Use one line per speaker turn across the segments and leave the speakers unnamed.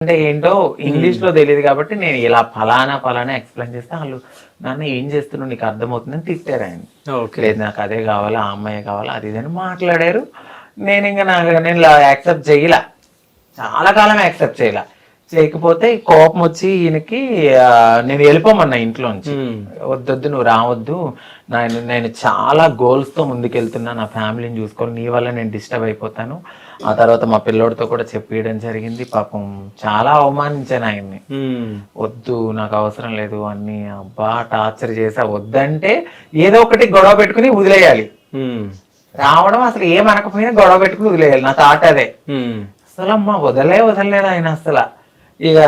అంటే ఏంటో ఇంగ్లీష్ లో తెలియదు కాబట్టి నేను ఇలా ఫలానా ఫలానా ఎక్స్ప్లెయిన్ చేస్తే వాళ్ళు నాన్న ఏం చేస్తున్నావు నీకు అర్థమవుతుందని తిట్టారు ఆయన. లేదు నాకు అదే కావాలి, ఆ అమ్మాయి కావాలి, అది ఇది అని మాట్లాడారు. నేను ఇంకా నేను యాక్సెప్ట్ చేయలే, చాలా కాలం యాక్సెప్ట్ చేయలే. చేయకపోతే కోపం వచ్చి ఈయనకి నేను వెళ్ళిపోమన్నా ఇంట్లో నుంచి. వద్దొద్దు నువ్వు రావద్దు, నేను చాలా గోల్స్ తో ముందుకెళ్తున్నా, నా ఫ్యామిలీని చూసుకోవాలి, నీ వల్ల నేను డిస్టర్బ్ అయిపోతాను. ఆ తర్వాత మా పిల్లోడితో కూడా చెప్పేయడం జరిగింది. పాపం చాలా అవమానించాను ఆయన్ని. వద్దు నాకు అవసరం లేదు అన్ని, అబ్బా టార్చర్ చేసా. వద్దంటే ఏదో ఒకటి గొడవ పెట్టుకుని వదిలేయాలి. రావడం అసలు ఏమనకపోయినా గొడవ పెట్టుకుని వదిలేయాలి, నా థాట్ అదే. అసలు అమ్మ వదలలేదు ఆయన అసలు. ఇక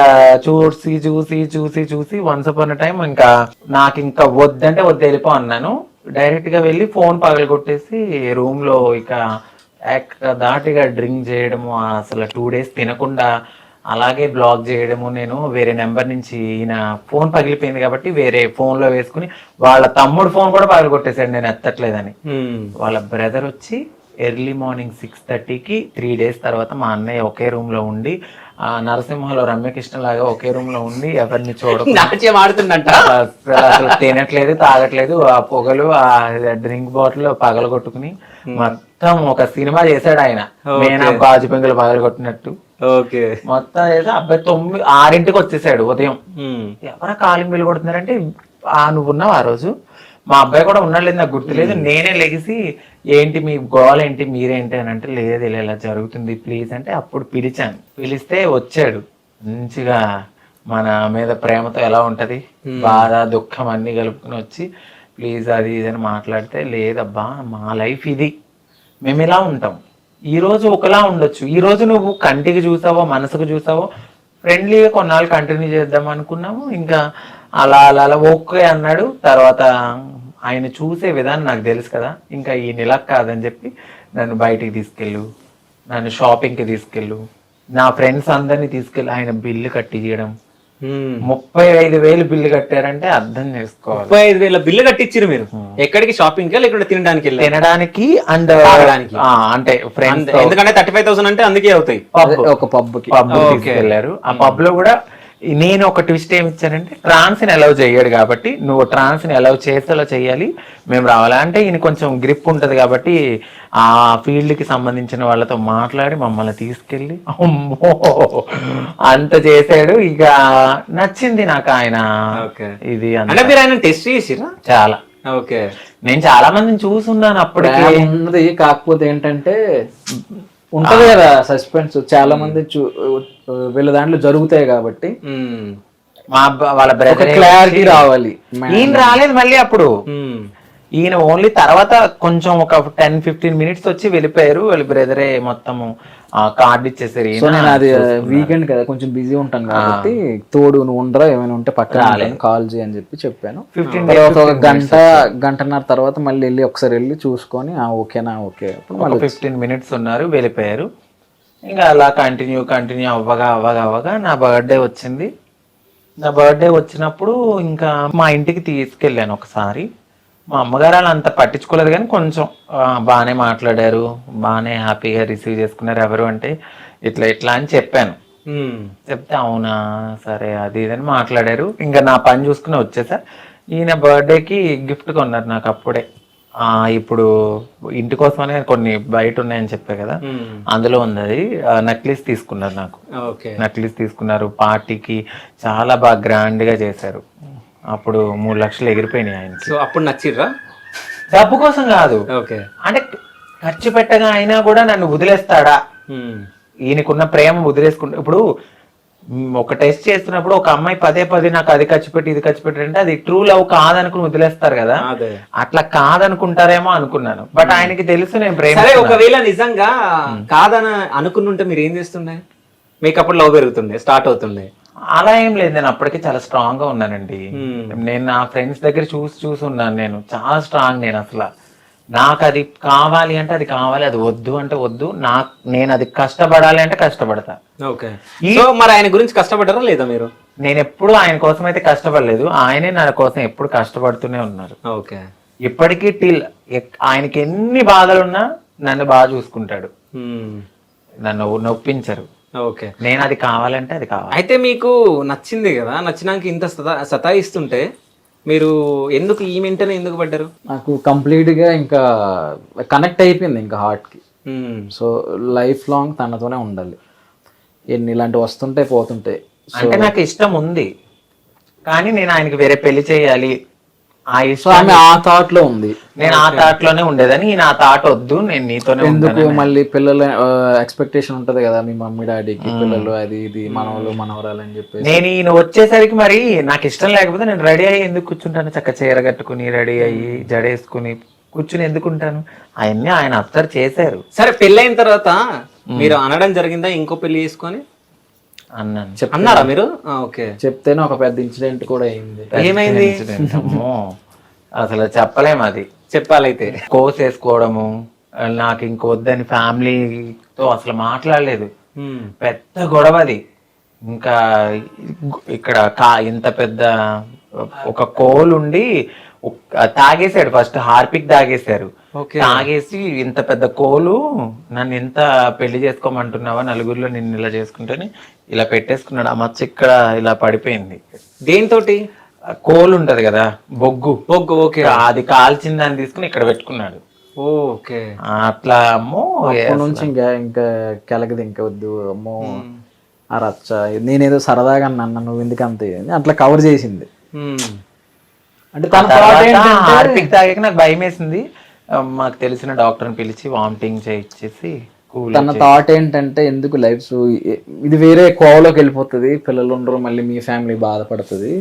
చూసి చూసి చూసి చూసి వన్స్ అపాన్ టైం ఇంకా నాకు ఇంకా వద్దంటే వద్దు వెళ్ళిపో అన్నాను. డైరెక్ట్ గా వెళ్ళి ఫోన్ పగలగొట్టేసి రూమ్ లో ఇక దాటిగా డ్రింక్ చేయడము, అసలు 2 days తినకుండా అలాగే బ్లాక్ చేయడము. నేను వేరే నెంబర్ నుంచి ఈయన ఫోన్ పగిలిపోయింది కాబట్టి వేరే ఫోన్ లో వేసుకుని వాళ్ళ తమ్ముడు ఫోన్ కూడా పగలగొట్టేశాడు నేను ఎత్తట్లేదని. వాళ్ళ బ్రదర్ వచ్చి ఎర్లీ మార్నింగ్ 6:30కి 3 days తర్వాత మా అన్నయ్య ఒకే రూమ్ లో ఉండి, నరసింహలో రమ్యకృష్ణ లాగా ఒకే రూమ్ లో ఉండి ఎవరిని
ఆడుతుందంట.
అసలు తినట్లేదు, తాగట్లేదు. ఆ పొగలు, ఆ డ్రింక్ బాటిల్ పగలగొట్టుకుని మొత్తం ఒక సినిమా చేశాడు ఆయన. నేను గాజు పెంకులు పగలగొట్టినట్టు మొత్తం చేసి అబ్బాయి 6ంటికి వచ్చేసాడు ఉదయం. ఎవరా కాలింగ్ బిల్లు కొడుతున్నారంటే నువ్వు ఉన్నావు ఆ రోజు. మా అబ్బాయి కూడా ఉన్నాడు నాకు గుర్తులేదు. నేనే లెగిసి ఏంటి మీ గోల్ ఏంటి, మీరేంటి అని అంటే లేదు ఇలా జరుగుతుంది ప్లీజ్ అంటే అప్పుడు పిలిచాను. పిలిస్తే వచ్చాడు. మంచిగా మన మీద ప్రేమతో ఎలా ఉంటది, బాధ దుఃఖం అన్ని కలుపుకుని వచ్చి ప్లీజ్ అది ఇది అని మాట్లాడితే, లేదబ్బా మా లైఫ్ ఇది, మేము ఇలా ఉంటాం. ఈ రోజు ఒకలా ఉండొచ్చు, ఈ రోజు నువ్వు కంటికి చూసావో మనసుకు చూసావో ఫ్రెండ్లీగా కొన్నాళ్ళు కంటిన్యూ చేద్దాం అనుకున్నాము. ఇంకా అలా అలా అలా ఓకే అన్నాడు. తర్వాత ఆయన చూసే విధానం నాకు తెలుసు కదా, ఇంకా ఈ నెల కాదని చెప్పి నన్ను బయటికి తీసుకెళ్ళు, నన్ను షాపింగ్కి తీసుకెళ్ళు, నా ఫ్రెండ్స్ అందరినీ తీసుకెళ్ళి ఆయన బిల్లు కట్టించడం. 35,000 బిల్లు కట్టారంటే అర్థం చేసుకోవాలి.
35,000 బిల్లు కట్టించారు మీరు? ఎక్కడికి? షాపింగ్ లేకుంటే
తినడానికి అండ్ అంటే ఫ్రెండ్స్.
ఎందుకంటే 35,000 అంటే అందుకే అవుతాయి.
ఒక పబ్ తీసుకెళ్లారు. ఆ పబ్ లో కూడా నేను ఒక ట్విస్ట్ ఏమి ఇచ్చానంటే, ట్రాన్స్ ని అలౌ చేయడు కాబట్టి నువ్వు ట్రాన్స్ ని అలౌ చేసేలా చెయ్యాలి, మేము రావాలి అంటే ఈయన కొంచెం గ్రిప్ ఉంటది కాబట్టి ఆ ఫీల్డ్ కి సంబంధించిన వాళ్ళతో మాట్లాడి మమ్మల్ని తీసుకెళ్ళి అమ్మో అంత చేశాడు. ఇక నచ్చింది నాకు ఆయన ఇది.
అంటే మీరు ఆయన టెస్ట్ చేసిరా?
చాలా.
ఓకే,
నేను చాలా మందిని చూసున్నాను అప్పటికి
ఉన్నది. కాకపోతే ఏంటంటే ఉంటది కదా సస్పెన్స్, చాలా మంది వీళ్ళ దాంట్లో జరుగుతాయి కాబట్టి
వాళ్ళ బ్రదర్
క్లారిటీ రావాలి.
ఈయన రాలేదు మళ్ళీ అప్పుడు. ఈయన ఓన్లీ తర్వాత కొంచెం ఒక 10-15 minutes వచ్చి వెళ్ళిపోయారు. వాళ్ళ బ్రదరే మొత్తము కార్డు ఇచ్చేసారు.
నేను అది వీకెండ్ కదా కొంచెం బిజీ ఉంటాను కాబట్టి తోడు నువ్వు ఉండరా, ఏమైనా ఉంటే పక్కన కాల్ చేయి అని చెప్పాను. తర్వాత ఒక గంటన్నర తర్వాత మళ్ళీ వెళ్ళి ఒకసారి వెళ్ళి చూసుకొని ఓకేనా ఓకే
15 minutes ఉన్నారు, వెళ్ళిపోయారు. ఇంకా అలా కంటిన్యూ అవ్వగా నా బర్త్డే వచ్చింది. నా బర్త్డే వచ్చినప్పుడు ఇంకా మా ఇంటికి తీసుకెళ్ళాను ఒకసారి. మా అమ్మగారు అలా అంత పట్టించుకోలేదు కానీ కొంచెం బాగానే మాట్లాడారు, బాగానే హ్యాపీగా రిసీవ్ చేసుకున్నారు. ఎవరు అంటే ఇట్లా అని చెప్పాను. చెప్తే అవునా సరే అది ఇదని మాట్లాడారు. ఇంకా నా పని చూసుకుని వచ్చేసా. ఈయన బర్త్డేకి గిఫ్ట్ కొన్నారు నాకు అప్పుడే. ఇప్పుడు ఇంటి కోసమనే కొన్ని బయట ఉన్నాయని చెప్పా కదా, అందులో ఉంది అది. నెక్లెస్ తీసుకున్నారు నాకు. నెక్లెస్ తీసుకున్నారు. పార్టీకి చాలా బాగా గ్రాండ్ గా చేశారు. అప్పుడు 3 లక్షలు ఎగిరిపోయినాయి ఆయనకి.
సో అప్పుడు నచ్చిర్రా?
డబ్బు కోసం కాదు, అంటే ఖర్చు పెట్టగా అయినా కూడా నన్ను వదిలేస్తాడా, ఈయనకున్న ప్రేమ వదిలేసుకుంటా. ఇప్పుడు ఒక టెస్ట్ చేస్తున్నప్పుడు ఒక అమ్మాయి పదే నాకు అది ఖర్చు పెట్టి ఇది ఖర్చు పెట్టి అంటే అది ట్రూ లవ్ కాదనుకుని వదిలేస్తారు కదా, అట్లా కాదనుకుంటారేమో అనుకున్నాను. బట్ ఆయనకి తెలుసు నేను ప్రేమ.
ఒకవేళ నిజంగా కాదని అనుకున్నుంటే మీరు ఏం చేస్తుండే? మీకు అప్పుడు లవ్ పెరుగుతుండే, స్టార్ట్ అవుతుండే?
అలా ఏం లేదు, నేను అప్పటికే చాలా స్ట్రాంగ్ గా ఉన్నానండి. నేను నా ఫ్రెండ్స్ దగ్గర చూసి ఉన్నాను. నేను చాలా స్ట్రాంగ్. నేను అసలు నాకు అది కావాలి అంటే అది కావాలి, అది వద్దు అంటే వద్దు. నేను అది కష్టపడాలి అంటే కష్టపడతా.
మరి ఆయన గురించి కష్టపడ్డారా లేదా మీరు?
నేను ఎప్పుడు ఆయన కోసం అయితే కష్టపడలేదు, ఆయనే నా కోసం ఎప్పుడు కష్టపడుతూనే ఉన్నారు. ఇప్పటికీ ఆయనకి ఎన్ని బాధలున్నా నన్ను బాగా చూసుకుంటాడు, నన్ను నొప్పించరు.
ఓకే.
నేను అది కావాలంటే అది కావాలి.
అయితే మీకు నచ్చింది కదా, నచ్చినాక ఇంత సతాయిస్తుంటే మీరు ఎందుకు ఈ వెంటనే ఎందుకు పడ్డారు?
నాకు కంప్లీట్గా ఇంకా కనెక్ట్ అయిపోయింది ఇంకా హార్ట్కి. సో లైఫ్ లాంగ్ తనతోనే ఉండాలి. ఎన్ని ఇలాంటివి వస్తుంటాయి పోతుంటాయి.
అంటే నాకు ఇష్టం ఉంది, కానీ నేను ఆయనకి వేరే పెళ్లి చేయాలి ఆ
సో
ఇష్టం,
ఆమె ఆ థాట్ లో ఉంది.
నేను ఆ థాట్ లోనే ఉండేదని, ఈయన ఆ థాట్ వద్దు, నేను నీతోనే
ఎందుకు
ఉంటాను.
మళ్ళీ పిల్లల ఎక్స్పెక్టేషన్ ఉంటది కదా మీ మమ్మీ డాడీకి, పిల్లలు అది ఇది మనవలు మనవరాలు అని చెప్పేసి.
నేను ఈయన వచ్చేసరికి మరి నాకు ఇష్టం లేకపోతే నేను రెడీ అయ్యి ఎందుకు కూర్చుంటాను? చక్క చీర కట్టుకుని రెడీ అయ్యి జడేసుకుని కూర్చుని ఎందుకుంటాను? అవన్నీ ఆయన అబ్జర్వ్ చేశారు.
సరే, పెళ్ళైన తర్వాత మీరు అనడం జరిగిందా ఇంకో పెళ్లి చేసుకొని?
అన్నాను.
అన్నారా మీరు? ఓకే.
చెప్తేనే ఒక పెద్ద ఇన్సిడెంట్ కూడా అయింది.
ఏమైంది?
అమ్మో, అసలు చెప్పలేము. అది
చెప్పాలైతే
కోర్స్ వేసుకోవడము, నాకు ఇంకొద్దని ఫ్యామిలీతో అసలు మాట్లాడలేదు. పెద్ద గొడవ అది. ఇంకా ఇక్కడ ఇంత పెద్ద ఒక కోల్ ఉండి తాగేశాడు. First Harpic తాగేశారు. తాగేసి ఇంత పెద్ద కోలు, నన్ను ఎంత పెళ్లి చేసుకోమంటున్నావా, నలుగురిలో నిన్ను ఇలా చేసుకుంటేనే ఇలా పెట్టేసుకున్నాడు. ఆ మచ్చ ఇక్కడ ఇలా పడిపోయింది.
దేనితోటి?
కోలు ఉంటది కదా, బొగ్గు.
ఓకే.
అది కాల్చిన దాన్ని తీసుకుని ఇక్కడ పెట్టుకున్నాడు.
ఓకే.
అట్లా అమ్మో,
అప్పటి నుంచి ఇంకా కెలగది ఇంకా వద్దు అమ్మో ఆ రచ్చ. నేనేదో సరదాగా అన్నా, నువ్వు ఎందుకు అంతే అట్లా కవర్ చేసింది. అంటే
హార్పిక్ తాగాక నాకు భయం వేసింది. మాకు తెలిసిన డాక్టర్ని పిలిచి వామిటింగ్ చేయించేసి
తన థాట్ ఏంటంటే ఎందుకు లైఫ్ ఇది వేరే కోవలోకి వెళ్ళిపోతుంది, పిల్లలు ఉండరు, మళ్ళీ మీ ఫ్యామిలీ బాధపడుతుంది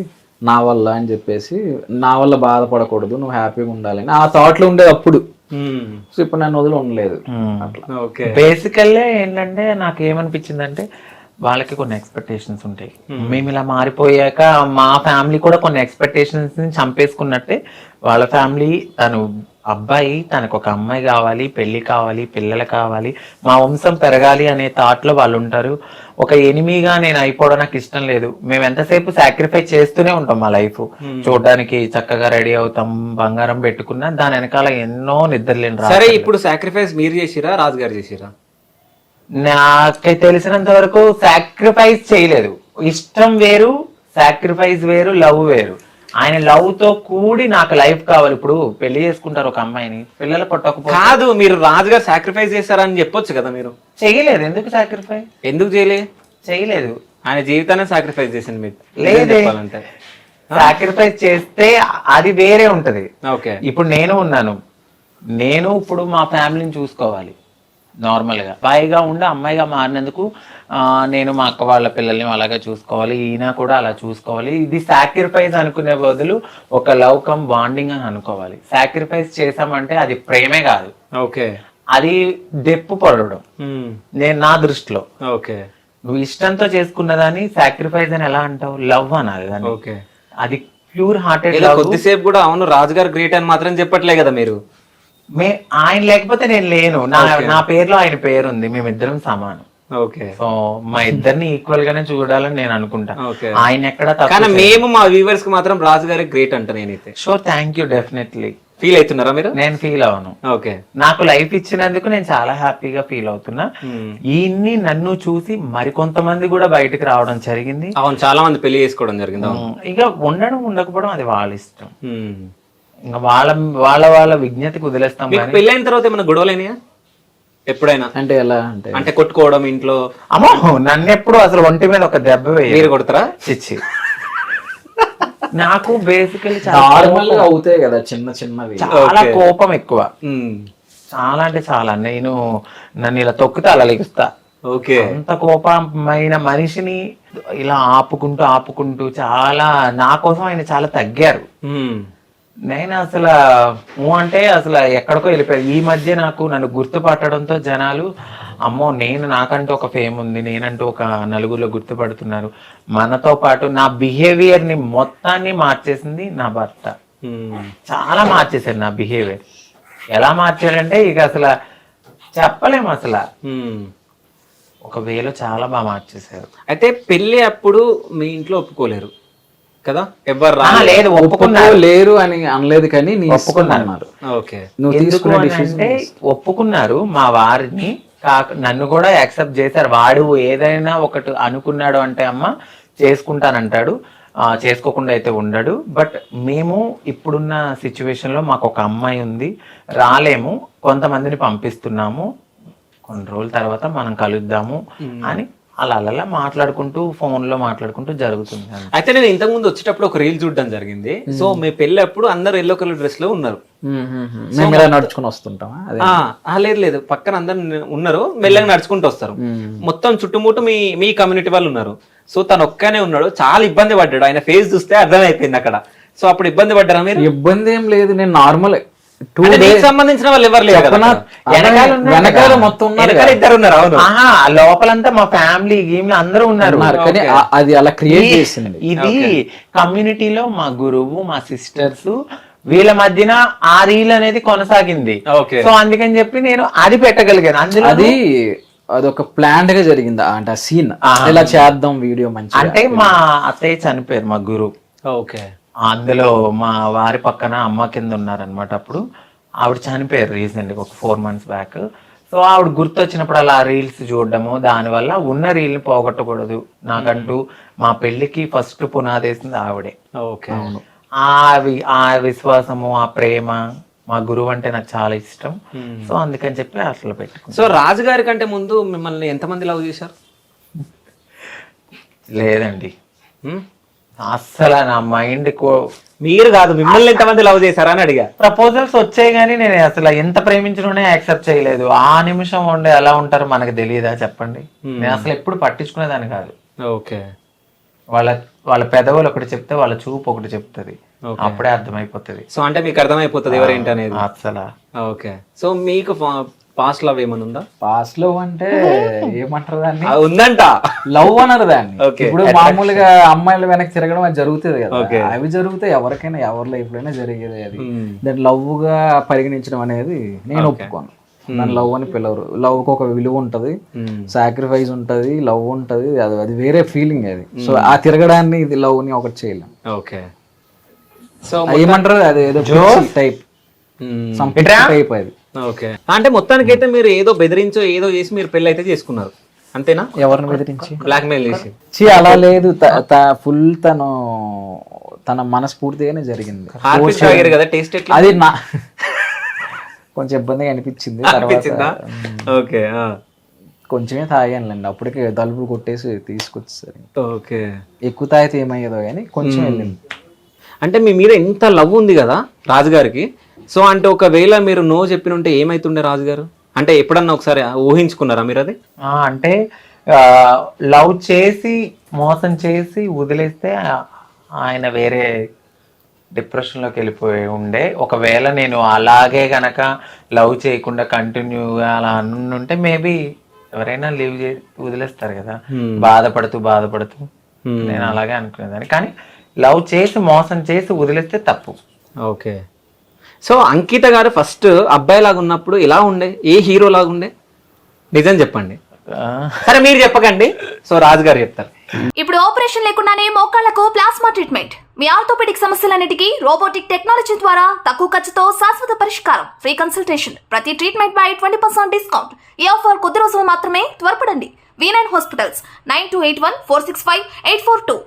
నా వల్ల అని చెప్పేసి, నా వల్ల బాధపడకూడదు, నువ్వు హ్యాపీగా ఉండాలని ఆ థాట్ లో ఉండేది అప్పుడు. సో ఇప్పుడు నన్ను వదిలి ఉండలేదు.
బేసికల్లీ ఏంటంటే నాకు ఏమనిపించింది అంటే, వాళ్ళకి కొన్ని ఎక్స్పెక్టేషన్స్ ఉంటాయి. మేము ఇలా మారిపోయాక మా ఫ్యామిలీ కూడా కొన్ని ఎక్స్పెక్టేషన్స్ ని చంపేసుకున్నట్టే. వాళ్ళ ఫ్యామిలీ, తను అబ్బాయి, తనకు ఒక అమ్మాయి కావాలి, పెళ్లి కావాలి, పిల్లలు కావాలి, మా వంశం పెరగాలి అనే థాట్ లో వాళ్ళు ఉంటారు. ఒక ఎనిమిగా నేను అయిపోవడం నాకు ఇష్టం లేదు. మేము ఎంతసేపు సాక్రిఫైస్ చేస్తూనే ఉంటాం. మా లైఫ్ చూడడానికి చక్కగా రెడీ అవుతాం, బంగారం పెట్టుకున్నా దాని వెనకాల ఎన్నో నిద్రలేని.
సరే, ఇప్పుడు సాక్రిఫైస్ మీరు చేసిరా, రాజుగారు చేసిరా?
నాకు తెలిసినంత వరకు సాక్రిఫైస్ చేయలేదు. ఇష్టం వేరు, సాక్రిఫైస్ వేరు, లవ్ వేరు. ఆయన లవ్ తో కూడి నాకు లైఫ్ కావాలి. ఇప్పుడు పెళ్లి చేసుకుంటారు ఒక అమ్మాయిని, పిల్లలు పుట్టకపోతే
కాదు, మీరు రాజుగారు సాక్రిఫైస్ చేశారని చెప్పొచ్చు కదా. మీరు
చేయలేదు. ఎందుకు సాక్రిఫైస్?
ఎందుకు చేయలేదు? ఆయన జీవితాన్ని సాక్రిఫైస్ చేసింది మీకు.
లేదే, సాక్రిఫైస్ చేస్తే అది వేరే ఉంటది.
ఓకే. ఇప్పుడు
నేను ఉన్నాను, నేను ఇప్పుడు మా ఫ్యామిలీని చూసుకోవాలి. నార్మల్ గా బాయిగా ఉండి అమ్మాయిగా మారినందుకు నేను మా అక్క వాళ్ళ పిల్లల్ని అలాగే చూసుకోవాలి, ఈయన కూడా అలా చూసుకోవాలి. ఇది సాక్రిఫైస్ అనుకునే బదులు ఒక లవ్ కమ్ బాండింగ్ అని అనుకోవాలి. సాక్రిఫైస్ చేసామంటే అది ప్రేమే కాదు.
ఓకే.
అది దెప్పు పడడం. నేను నా దృష్టిలో.
ఓకే.
నువ్వు ఇష్టంతో చేసుకున్నదాన్ని సాక్రిఫైస్ అని ఎలా అంటావు? లవ్ అనాలి దాన్ని.
ఓకే.
అది ప్యూర్ హార్టెడ్.
కొద్దిసేపు కూడా అవును రాజుగారు గ్రేట్ అని మాత్రం చెప్పట్లే కదా మీరు.
ఆయన లేకపోతే నేను లేను. నా పేరులో ఆయన పేరు ఉంది. మేమిద్దరం సమానం.
ఓకే.
సో మా ఇద్దరిని ఈక్వల్ గానే చూడాలని నేను అనుకుంటా. ఆయన ఎక్కడ
కానీ మేము మా వ్యూవర్స్ కి మాత్రం రాజుగారి గ్రేట్ అంట నేనైతే.
Sure, thank you. Definitely.
Feel అవుతున్నారా మీరు?
నేను ఫీల్ అవును.
ఓకే.
నాకు లైఫ్ ఇచ్చినందుకు నేను చాలా హ్యాపీగా ఫీల్ అవుతున్నా. ఈయన్ని నన్ను చూసి మరికొంతమంది కూడా బయటకు రావడం జరిగింది.
అవును, చాలా మంది పెళ్లి చేసుకోవడం జరిగింది.
ఇక ఉండడం ఉండకపోవడం అది వాళ్ళ ఇష్టం. ఇంకా వాళ్ళ వాళ్ళ విజ్ఞతకి వదిలేస్తాం.
పెళ్ళైన తర్వాత ఏమైనా గొడవలేనియా ఎప్పుడైనా?
అంటే ఎలా
అంటే కొట్టుకోవడం ఇంట్లో?
అమ్మో, నన్ను ఎప్పుడు అసలు ఒంటి మీద ఒక దెబ్బ వేయ.
మీరు కొడతారా?
చిచ్చి, నాకు బేసికలీ
నార్మల్ గా అవుతాయి కదా చిన్న చిన్నవి.
చాలా కోపం ఎక్కువ, చాలా అంటే చాలా. నన్ను ఇలా తొక్కితే అలా లెగుస్తా.
ఓకే.
అంత కోపమైన మనిషిని ఇలా ఆపుకుంటూ చాలా, నా కోసం ఆయన చాలా తగ్గారు. నేను అసలు అంటే అసలు ఎక్కడికో వెళ్ళిపోయాను. ఈ మధ్య నన్ను గుర్తుపట్టడంతో జనాలు, అమ్మో నాకంటూ ఒక ఫేమ్ ఉంది, నేనంటూ ఒక నలుగురిలో గుర్తుపడుతున్నారు. మనతో పాటు నా బిహేవియర్ ని మొత్తాన్ని మార్చేసింది నా భర్త. చాలా మార్చేశాడు నా బిహేవియర్. ఎలా మార్చాడంటే ఇక అసలు చెప్పలేము. అసలు ఒక వేలో చాలా బాగా మార్చేశారు.
అయితే పెళ్లి అప్పుడు మీ ఇంట్లో ఒప్పుకోలేరు కదా? ఎవరు
లేదు,
లేరు అని అనలేదు, కానీ
ఒప్పుకున్నారు.
నువ్వు తీసుకున్న
ఒప్పుకున్నారు. మా వారిని నన్ను కూడా యాక్సెప్ట్ చేశారు. వాడు ఏదైనా ఒకటి అనుకున్నాడు అంటే అమ్మ చేసుకుంటానంటాడు, చేసుకోకుండా అయితే ఉండడు. బట్ మేము ఇప్పుడున్న సిచ్యువేషన్ లో మాకు ఒక అమ్మాయి ఉంది, రాలేము, కొంతమందిని పంపిస్తున్నాము, కొన్ని రోజుల తర్వాత మనం కలుద్దాము అని అలా మాట్లాడుకుంటూ ఫోన్ లో మాట్లాడుకుంటూ జరుగుతుంది.
అయితే నేను ఇంతకు ముందు వచ్చేటప్పుడు ఒక రీల్ చూడడం జరిగింది. సో మీ పెళ్లి అప్పుడు అందరు ఎల్లో కలర్ డ్రెస్ లో ఉన్నారు,
మేము ఇలా నడుచుకుని వస్తుంటామా?
లేదు పక్కన అందరు ఉన్నారు, మెల్లగా నడుచుకుంటూ వస్తారు. మొత్తం చుట్టుముట్టు మీ కమ్యూనిటీ వాళ్ళు ఉన్నారు. సో తను ఒక్కనే ఉన్నాడు, చాలా ఇబ్బంది పడ్డాడు. ఆయన ఫేస్ చూస్తే అర్థమైపోయింది అక్కడ. సో అప్పుడు ఇబ్బంది పడ్డారా మీరు?
ఇబ్బంది ఏం లేదు, నేను నార్మల్
సంబంధించిన వాళ్ళు ఎవరు లేరు,
వెనకాల మొత్తం
ఇద్దరు ఉన్నారు. అవును,
లోపలంతా మా ఫ్యామిలీ గేమ్ అందరూ ఉన్నారు.
కానీ అది అలా క్రియేట్ చేసింది.
ఇది కమ్యూనిటీలో మా గురువు, మా సిస్టర్స్, వీళ్ళ మధ్యన ఆ రీల్ అనేది కొనసాగింది. సో అందుకని చెప్పి నేను అది పెట్టగలిగాను. అందులో
అది అదొక ప్లాంట్ గా జరిగింది, అంటే ఆ సీన్ ఇలా చేద్దాం వీడియో మంచి.
అంటే మా అత్తయ్య చనిపోయారు, మా గురువు.
ఓకే,
అందులో మా వారి పక్కన అమ్మ కింద ఉన్నారనమాట. అప్పుడు ఆవిడ చనిపోయారు రీసెంట్ గా, ఒక 4 months బ్యాక్. సో ఆవిడ గుర్తొచ్చినప్పుడు అలా రీల్స్ చూడడము, దానివల్ల ఉన్న రీల్ ని పోగొట్టకూడదు. నాకంటూ మా పెళ్లికి ఫస్ట్ పునాది వేసింది ఆవిడే.
ఓకే, అవును.
ఆ విశ్వాసము, ఆ ప్రేమ, మా గురువు అంటే నాకు చాలా ఇష్టం. సో అందుకని చెప్పి అసలు పెట్టుకున్నాను.
సో రాజుగారి కంటే ముందు మిమ్మల్ని ఎంతమంది లవ్ చేశారు?
లేదండి, అస్సలు నా మైండ్
మీరు కాదు, మిమ్మల్ని ఎంతమంది లవ్ చేశారా అని అడిగా.
ప్రపోజల్స్ వచ్చాయి కానీ నేను అసలు ఎంత ప్రేమించడం యాక్సెప్ట్ చేయలేదు. ఆ నిమిషం ఉండే ఎలా ఉంటారో మనకు తెలియదా చెప్పండి. నేను అసలు ఎప్పుడు పట్టించుకునేదాన్ని కాదు.
ఓకే,
వాళ్ళ పెదవులు ఒకటి చెప్తే వాళ్ళ చూపు ఒకటి చెప్తుంది, అప్పుడే అర్థమైపోతుంది.
సో అంటే మీకు అర్థమైపోతుంది ఎవరేంటి అనేది
అసలు.
ఓకే, సో మీకు పాస్ట్ లవ్ ఏమైనా ఉందా?
పాస్ట్ లవ్ అంటే ఏమంటారు దాన్ని?
ఉందంట,
లవ్ అన్నారు దాన్ని. ఇప్పుడు మామూలుగా అమ్మాయిల వెనక్కి తిరగడం అది జరుగుతుంది కదా, అవి జరిగితే ఎవరికైనా ఎవరి లైఫ్ లోనే జరిగేది. అది దాన్ని లవ్ గా పరిగణించడం అనేది నేను ఒప్పుకోను. దాని లవ్ అని పిలవరు. లవ్ కి ఒక విలువ ఉంటది, సాక్రిఫైస్ ఉంటది, లవ్ ఉంటది, అది వేరే ఫీలింగ్ అది. సో ఆ తిరగడాన్ని ఇది లవ్ ని ఒకటి చేయలేం.
ఓకే, సో
ఏమంటారు అది ఏదో టైప్ టైప్ అది.
ఓకే, అంటే మొత్తానికి అయితే మీరు ఏదో బెదిరించో ఏదో చేసి మీరు పెళ్లి అయితే చేసుకున్నారు, అంతేనా?
ఎవరిని బెదిరించి?
బ్లాక్ మెయిల్ చేసి?
అలా లేదు, ఫుల్ తన మనస్ఫూర్తిగానే జరిగింది. అది నా కొంచెం ఇబ్బందిగా అనిపించింది.
ఓకే,
కొంచెమే తాగానులేండి, అప్పటికే తలుపులు కొట్టేసి తీసుకొచ్చేసరి.
ఓకే,
ఎక్కువ తాగితే ఏమయ్యేదో కానీ కొంచెం వెళ్ళింది.
అంటే మీ మీద ఎంత లవ్ ఉంది కదా రాజుగారికి. సో అంటే ఒకవేళ మీరు నో చెప్పిన ఉంటే ఏమైతుండే రాజుగారు? అంటే ఎప్పుడన్నా ఒకసారి ఊహించుకున్నారా మీరు అది?
అంటే లవ్ చేసి మోసం చేసి వదిలేస్తే ఆయన వేరే డిప్రెషన్లోకి వెళ్ళిపోయి ఉండే. ఒకవేళ నేను అలాగే గనక లవ్ చేయకుండా కంటిన్యూగా అలా అనుంటే మేబీ ఎవరైనా లీవ్ చేసి వదిలేస్తారు కదా, బాధపడుతూ. నేను అలాగే అనుకునేదాన్ని. కానీ లవ్ చేసి మోసం చేసి వదిలేస్తే తప్పు.
ఓకే, సో అంకిత గారు ఫస్ట్ అబ్బాయి లాగా ఉన్నప్పుడు ఎలా ఉండే, ఏ హీరో లాగా ఉండే? నిజం చెప్పండి. సరే మీరు చెప్పకండి, సో రాజు గారు చెప్తారు.
ఇప్పుడు ఆపరేషన్ లేకుండానే మోకాళ్లకు ప్లాస్మా ట్రీట్మెంట్. మీ ఆర్థోపెడిక్ సమస్యలన్నిటికీ రోబోటిక్ టెక్నాలజీ ద్వారా తక్కువ ఖర్చుతో శాశ్వత పరిష్కారం. Free consultation. ప్రతి ట్రీట్మెంట్ పై 20% డిస్కౌంట్. ఈ ఆఫర్ కొద్ది రోజులు మాత్రమే. త్వరపడండి. V9 hospitals 9281465842.